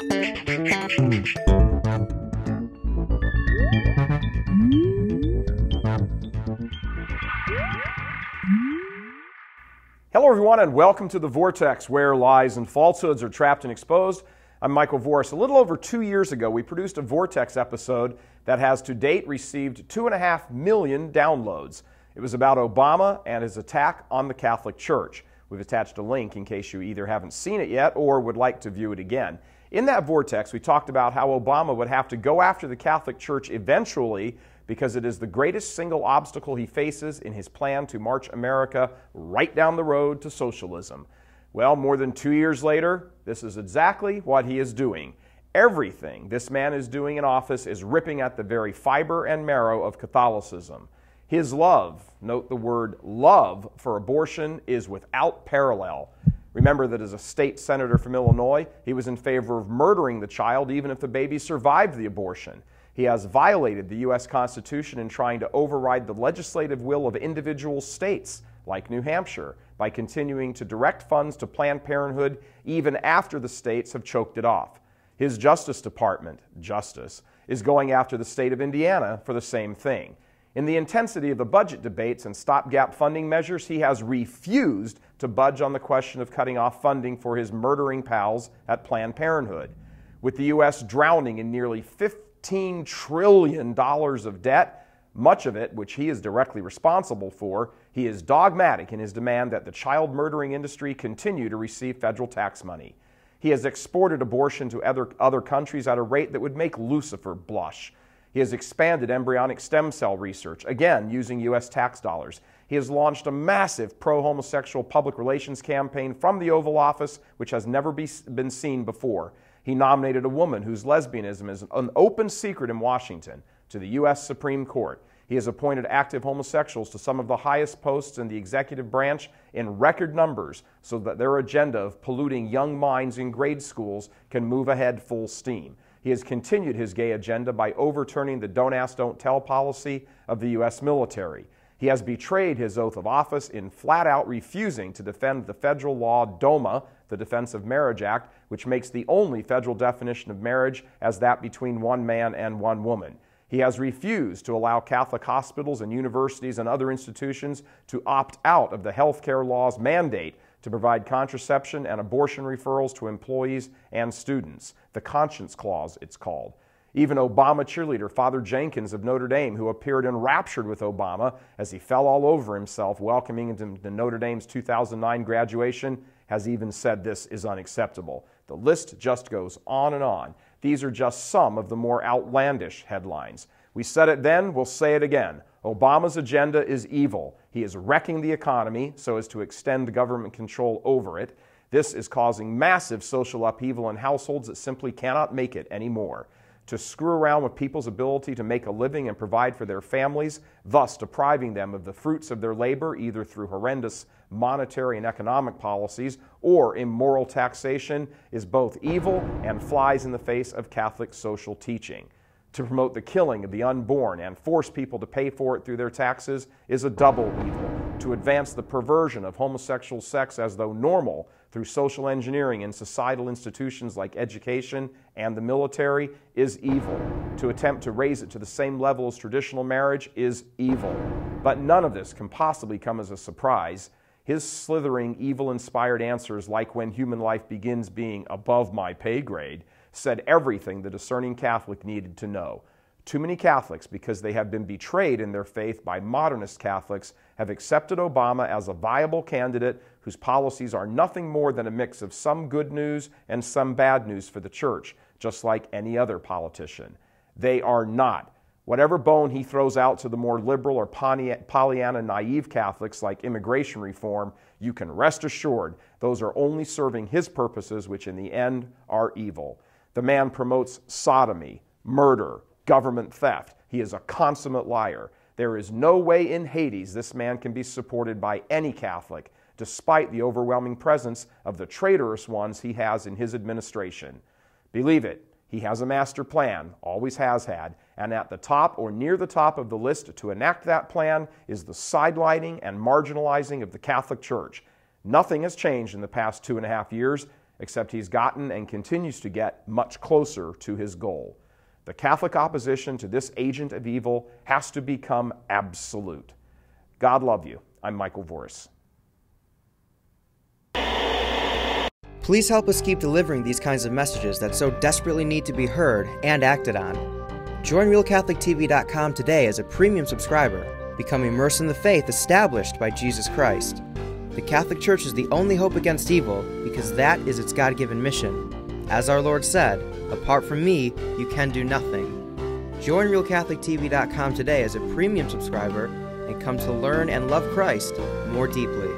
Hello everyone and welcome to The Vortex, where lies and falsehoods are trapped and exposed. I'm Michael Voris. A little over 2 years ago, we produced a Vortex episode that has to date received 2.5 million downloads. It was about Obama and his attack on the Catholic Church. We've attached a link in case you either haven't seen it yet or would like to view it again. In that Vortex, we talked about how Obama would have to go after the Catholic Church eventually because it is the greatest single obstacle he faces in his plan to march America right down the road to socialism. Well, more than 2 years later, this is exactly what he is doing. Everything this man is doing in office is ripping at the very fiber and marrow of Catholicism. His love, note the word love, for abortion is without parallel. Remember that as a state senator from Illinois, he was in favor of murdering the child even if the baby survived the abortion. He has violated the U.S. Constitution in trying to override the legislative will of individual states, like New Hampshire, by continuing to direct funds to Planned Parenthood even after the states have choked it off. His Justice Department, Justice, is going after the state of Indiana for the same thing. In the intensity of the budget debates and stopgap funding measures, he has refused to budge on the question of cutting off funding for his murdering pals at Planned Parenthood. With the U.S. drowning in nearly $15 trillion of debt, much of it which he is directly responsible for, he is dogmatic in his demand that the child murdering industry continue to receive federal tax money. He has exported abortion to other countries at a rate that would make Lucifer blush. He has expanded embryonic stem cell research, again using U.S. tax dollars. He has launched a massive pro-homosexual public relations campaign from the Oval Office, which has never been seen before. He nominated a woman whose lesbianism is an open secret in Washington to the U.S. Supreme Court. He has appointed active homosexuals to some of the highest posts in the executive branch in record numbers so that their agenda of polluting young minds in grade schools can move ahead full steam. He has continued his gay agenda by overturning the don't ask, don't tell policy of the U.S. military. He has betrayed his oath of office in flat-out refusing to defend the federal law DOMA, the Defense of Marriage Act, which makes the only federal definition of marriage as that between one man and one woman. He has refused to allow Catholic hospitals and universities and other institutions to opt out of the health care law's mandate to provide contraception and abortion referrals to employees and students. The Conscience Clause, it's called. Even Obama cheerleader Father Jenkins of Notre Dame, who appeared enraptured with Obama as he fell all over himself welcoming him to Notre Dame's 2009 graduation, has even said this is unacceptable. The list just goes on and on. These are just some of the more outlandish headlines. We said it then, we'll say it again. Obama's agenda is evil. He is wrecking the economy so as to extend government control over it. This is causing massive social upheaval in households that simply cannot make it anymore. To screw around with people's ability to make a living and provide for their families, thus depriving them of the fruits of their labor either through horrendous monetary and economic policies or immoral taxation, is both evil and flies in the face of Catholic social teaching. To promote the killing of the unborn and force people to pay for it through their taxes is a double evil. To advance the perversion of homosexual sex as though normal through social engineering in societal institutions like education and the military is evil. To attempt to raise it to the same level as traditional marriage is evil. But none of this can possibly come as a surprise. His slithering, evil-inspired answers, like when human life begins being above my pay grade, said everything the discerning Catholic needed to know. Too many Catholics, because they have been betrayed in their faith by modernist Catholics, have accepted Obama as a viable candidate whose policies are nothing more than a mix of some good news and some bad news for the church, just like any other politician. They are not. Whatever bone he throws out to the more liberal or Pollyanna naive Catholics like immigration reform, you can rest assured those are only serving his purposes, which in the end are evil. The man promotes sodomy, murder, government theft. He is a consummate liar. There is no way in Hades this man can be supported by any Catholic, despite the overwhelming presence of the traitorous ones he has in his administration. Believe it, he has a master plan, always has had, and at the top or near the top of the list to enact that plan is the sidelining and marginalizing of the Catholic Church. Nothing has changed in the past 2.5 years, except he's gotten and continues to get much closer to his goal. The Catholic opposition to this agent of evil has to become absolute. God love you. I'm Michael Voris. Please help us keep delivering these kinds of messages that so desperately need to be heard and acted on. Join RealCatholicTV.com today as a premium subscriber. Become immersed in the faith established by Jesus Christ. The Catholic Church is the only hope against evil because that is its God-given mission. As our Lord said, apart from me, you can do nothing. Join RealCatholicTV.com today as a premium subscriber and come to learn and love Christ more deeply.